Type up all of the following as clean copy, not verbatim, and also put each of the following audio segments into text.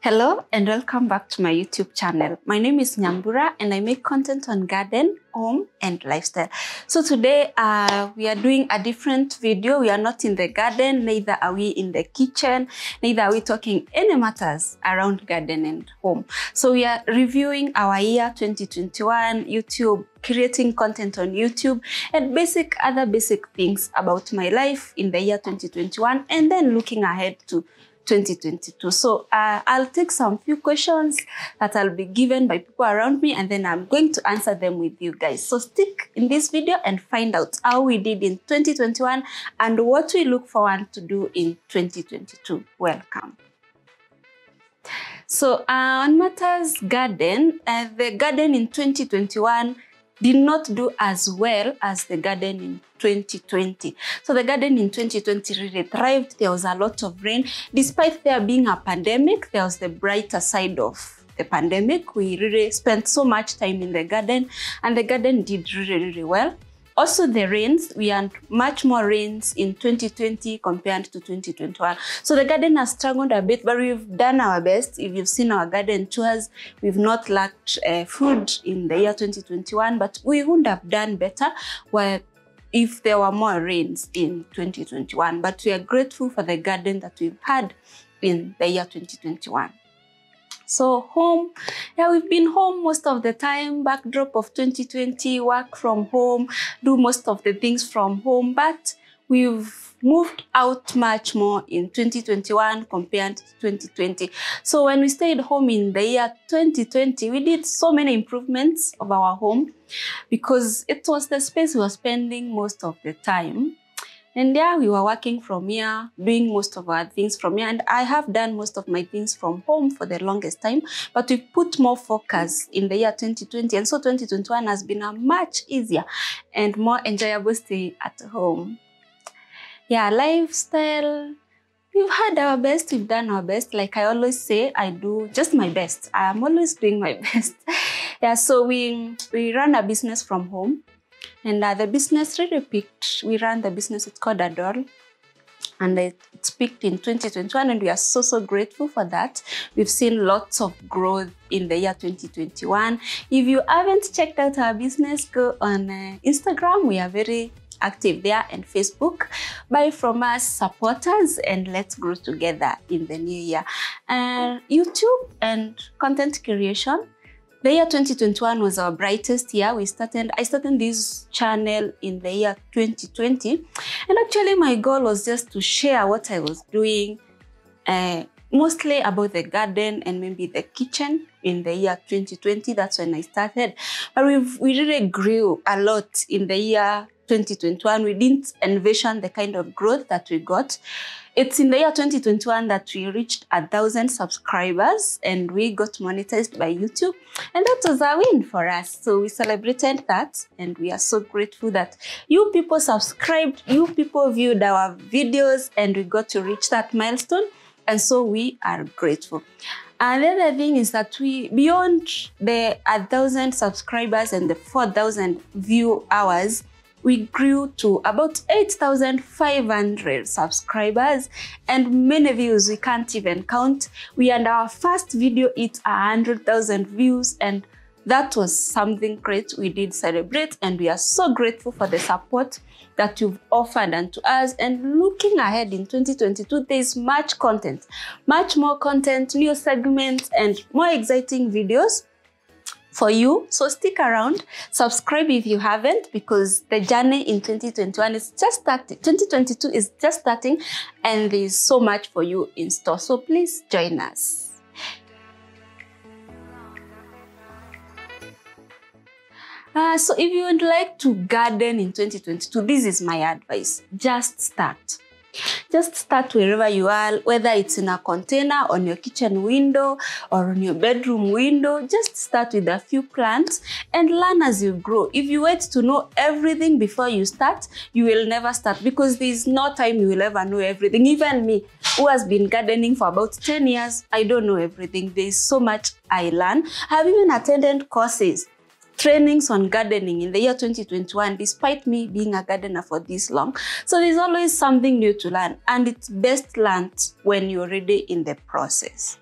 Hello and welcome back to my YouTube channel. My name is Nyambura and I make content on garden, home and lifestyle. So today we are doing a different video. We are not in the garden, neither are we in the kitchen, neither are we talking any matters around garden and home. So we are reviewing our year 2021 YouTube, creating content on YouTube and other basic things about my life in the year 2021 and then looking ahead to 2022. So I'll take some few questions that I'll be given by people around me and then I'm going to answer them with you guys. So stick in this video and find out how we did in 2021 and what we look forward to do in 2022. Welcome. So on matters garden, the garden in 2021 did not do as well as the garden in 2020. So the garden in 2020 really thrived. There was a lot of rain. Despite there being a pandemic, there was the brighter side of the pandemic. We really spent so much time in the garden and the garden did really well. Also the rains, we had much more rains in 2020 compared to 2021. So the garden has struggled a bit, but we've done our best. If you've seen our garden tours, we've not lacked food in the year 2021, but we wouldn't have done better if there were more rains in 2021. But we are grateful for the garden that we've had in the year 2021. So home, yeah, we've been home most of the time, backdrop of 2020, work from home, do most of the things from home, but we've moved out much more in 2021 compared to 2020. So when we stayed home in the year 2020, we did so many improvements of our home because it was the space we were spending most of the time. And yeah, we were working from here, doing most of our things from here. And I have done most of my things from home for the longest time, but we put more focus in the year 2020. And so 2021 has been a much easier and more enjoyable stay at home. Yeah, lifestyle, we've had our best, we've done our best. Like I always say, I do just my best. I am always doing my best. Yeah, so we run a business from home. And the business really peaked. We ran the business, it's called Adol. And it's peaked in 2021 and we are so grateful for that. We've seen lots of growth in the year 2021. If you haven't checked out our business, go on Instagram. We are very active there and Facebook. Buy from us, support us, and let's grow together in the new year. YouTube and content creation. The year 2021 was our brightest year. I started this channel in the year 2020. And actually my goal was just to share what I was doing, mostly about the garden and maybe the kitchen in the year 2020. That's when I started. But we really grew a lot in the year 2021. We didn't envision the kind of growth that we got. It's in the year 2021 that we reached 1,000 subscribers and we got monetized by YouTube. And that was a win for us. So we celebrated that and we are so grateful that you people subscribed, you people viewed our videos and we got to reach that milestone. And so we are grateful. And the other thing is that beyond the 1,000 subscribers and the 4,000 view hours, we grew to about 8,500 subscribers and many views we can't even count. We had our first video hit 100,000 views and that was something great. We did celebrate and we are so grateful for the support that you've offered unto us. And looking ahead in 2022, there's much content, much more content, new segments and more exciting videos for you. So stick around, subscribe if you haven't, because the journey in 2021 is just starting. 2022 is just starting and there's so much for you in store. So please join us. So if you would like to garden in 2022, this is my advice. Just start. Just start wherever you are, whether it's in a container, on your kitchen window, or on your bedroom window. Just start with a few plants and learn as you grow. If you wait to know everything before you start, you will never start because there's no time you will ever know everything. Even me, who has been gardening for about 10 years, I don't know everything. There's so much I learn. I've even attended courses, trainings on gardening in the year 2021, despite me being a gardener for this long. So there's always something new to learn and it's best learned when you're already in the process.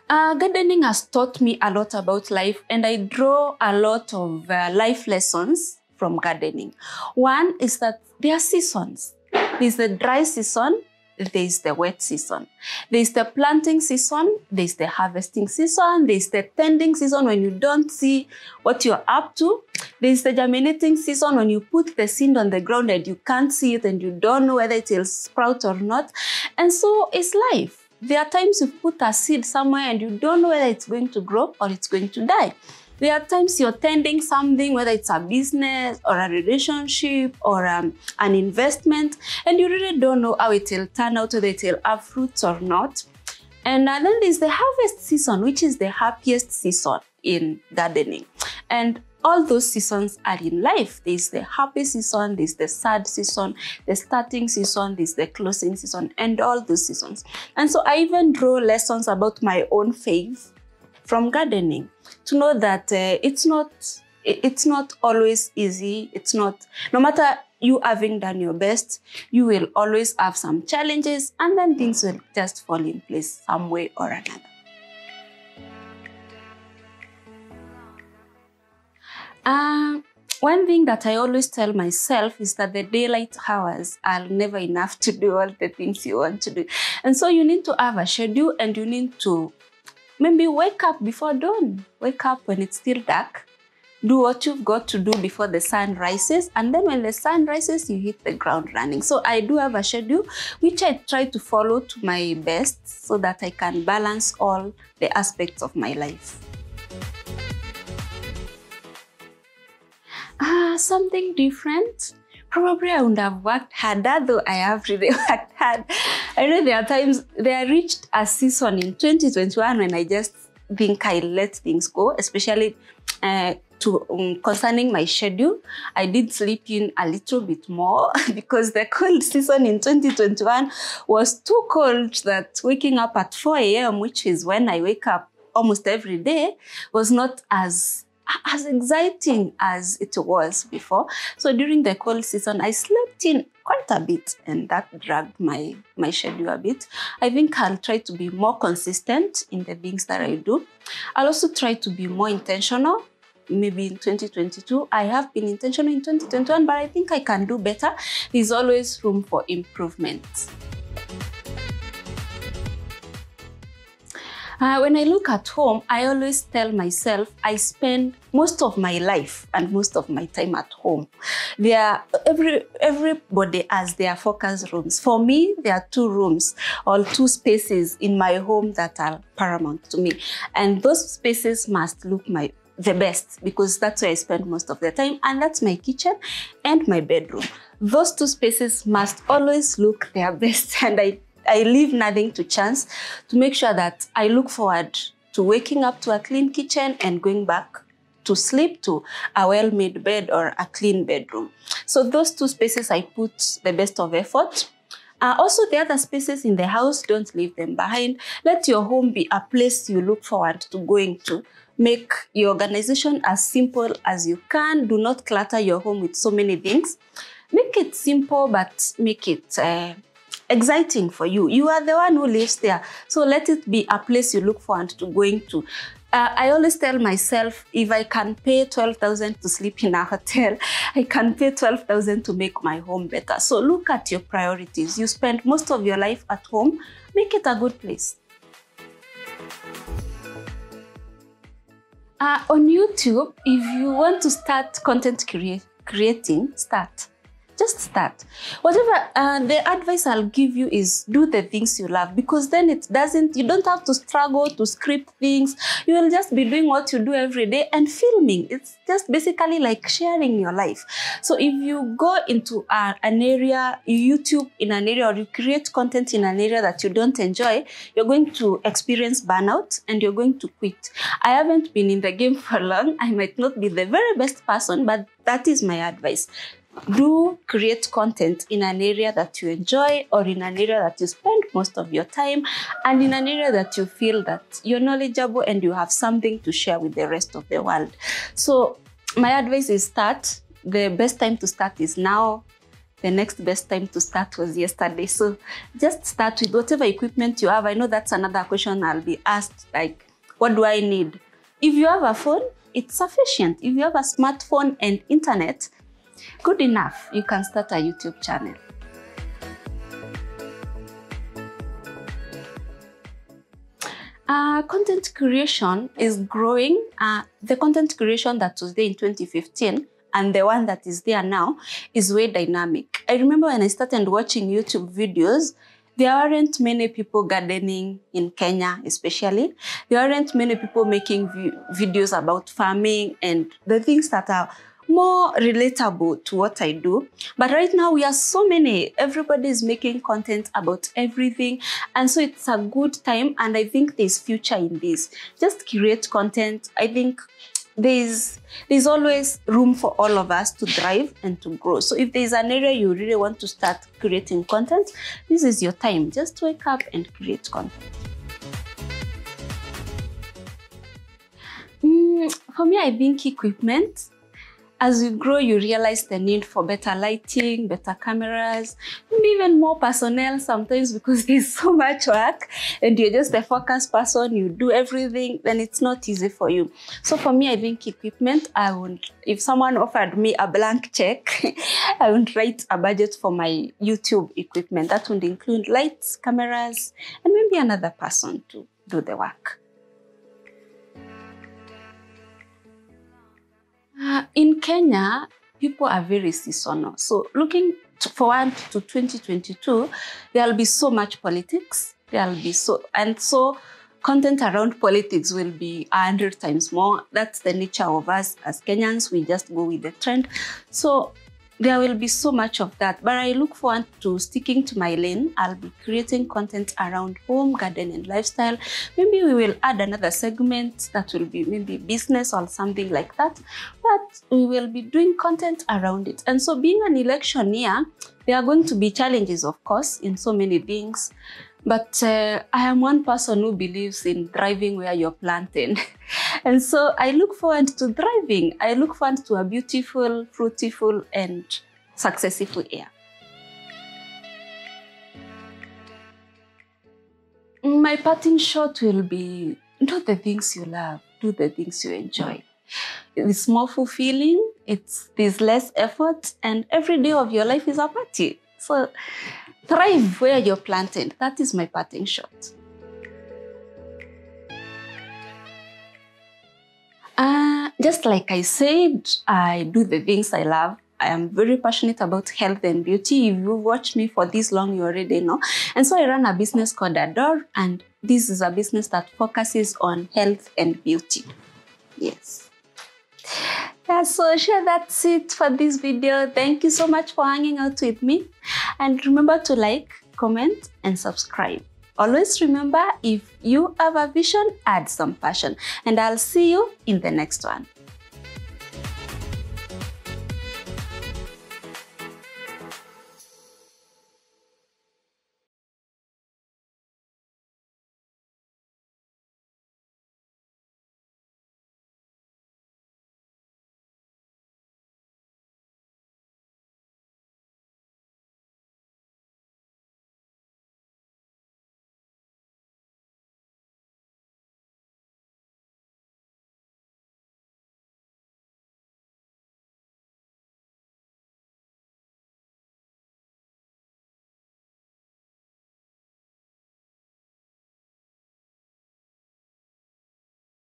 Gardening has taught me a lot about life, and I draw a lot of life lessons from gardening. One is that there are seasons. There's the dry season, there's the wet season. There's the planting season, there's the harvesting season, there's the tending season when you don't see what you're up to. There's the germinating season when you put the seed on the ground and you can't see it and you don't know whether it will sprout or not. And so it's life. There are times you put a seed somewhere and you don't know whether it's going to grow or it's going to die. There are times you're tending something, whether it's a business or a relationship or an investment, and you really don't know how it will turn out, whether it will have fruits or not. And then there's the harvest season, which is the happiest season in gardening. And all those seasons are in life. There's the happy season, there's the sad season, the starting season, there's the closing season, and all those seasons. And so I even draw lessons about my own faith from gardening to know that it's not always easy. It's not, no matter you having done your best, you will always have some challenges, and then things will just fall in place some way or another. One thing that I always tell myself is that the daylight hours are never enough to do all the things you want to do. And so you need to have a schedule, and you need to maybe wake up before dawn. Wake up when it's still dark. Do what you've got to do before the sun rises. And then when the sun rises, you hit the ground running. So I do have a schedule, which I try to follow to my best so that I can balance all the aspects of my life. Something different. Probably I would have worked harder, though I have really worked hard. I know there reached a season in 2021 when I just think I let things go, especially concerning my schedule. I did sleep in a little bit more because the cold season in 2021 was too cold that waking up at 4 a.m., which is when I wake up almost every day, was not as exciting as it was before. So during the cold season, I slept in quite a bit, and that dragged my schedule a bit. I think I'll try to be more consistent in the things that I do. I'll also try to be more intentional. Maybe in 2022, I have been intentional in 2021, but I think I can do better. There's always room for improvement. When I look at home, I always tell myself I spend most of my life and most of my time at home. Everybody has their focus rooms. For me, there are 2 rooms or 2 spaces in my home that are paramount to me. And those spaces must look the best, because that's where I spend most of the time, and that's my kitchen and my bedroom. Those 2 spaces must always look their best, and I leave nothing to chance to make sure that I look forward to waking up to a clean kitchen and going back to sleep to a well-made bed or a clean bedroom. So those 2 spaces, I put the best of effort. Also, the other spaces in the house, don't leave them behind. Let your home be a place you look forward to going to. Make your organization as simple as you can. Do not clutter your home with so many things. Make it simple, but make it exciting for you. You are the one who lives there. So let it be a place you look forward to going to. I always tell myself, if I can pay 12,000 to sleep in a hotel, I can pay 12,000 to make my home better. So look at your priorities. You spend most of your life at home, make it a good place. On YouTube, if you want to start content creating, start. Just start. Whatever the advice I'll give you is do the things you love, because then you don't have to struggle to script things. You will just be doing what you do every day and filming. It's just basically like sharing your life. So if you go into an area, you YouTube in an area, or you create content in an area that you don't enjoy, you're going to experience burnout and you're going to quit. I haven't been in the game for long. I might not be the very best person, but that is my advice. Do create content in an area that you enjoy, or in an area that you spend most of your time, and in an area that you feel that you're knowledgeable and you have something to share with the rest of the world. So my advice is start. The best time to start is now. the next best time to start was yesterday. So just start with whatever equipment you have. I know that's another question I'll be asked, like, what do I need? If you have a phone, it's sufficient. If you have a smartphone and internet, good enough. You can start a YouTube channel. Content creation is growing. The content creation that was there in 2015 and the one that is there now is way dynamic. I remember when I started watching YouTube videos, there aren't many people gardening in Kenya, especially. There aren't many people making videos about farming and the things that are more relatable to what I do. But right now we are so many. Everybody is making content about everything. And so it's a good time. And I think there's future in this. Just create content. I think there's always room for all of us to thrive and to grow. So if there's an area you really want to start creating content, this is your time. Just wake up and create content. For me, I think equipment. As you grow, you realize the need for better lighting, better cameras, maybe even more personnel sometimes because there's so much work and you're just a focused person, you do everything, then it's not easy for you. So for me, I think equipment, if someone offered me a blank check, I would write a budget for my YouTube equipment. That would include lights, cameras, and maybe another person to do the work. In Kenya, people are very seasonal. So looking forward to 2022, there'll be so much politics. So content around politics will be 100 times more. That's the nature of us as Kenyans. We just go with the trend. So there will be so much of that. But I look forward to sticking to my lane. I'll be creating content around home, garden, and lifestyle. Maybe we will add another segment that will be maybe business or something like that. But we will be doing content around it. And so being an election year, there are going to be challenges, of course, in so many things. But I am one person who believes in thriving where you're planting. And so I look forward to thriving. I look forward to a beautiful, fruitful, and successful year. My parting shot will be, do the things you love, do the things you enjoy. It's more fulfilling, there's less effort, and every day of your life is a party. So thrive where you're planted. That is my parting shot. Just like I said, I do the things I love. I am very passionate about health and beauty. If you watch me for this long, you already know. And so I run a business called Adore, and this is a business that focuses on health and beauty. Yes. Yeah, so sure, that's it for this video. Thank you so much for hanging out with me. And remember to like, comment, and subscribe. Always remember, if you have a vision, add some passion. And I'll see you in the next one.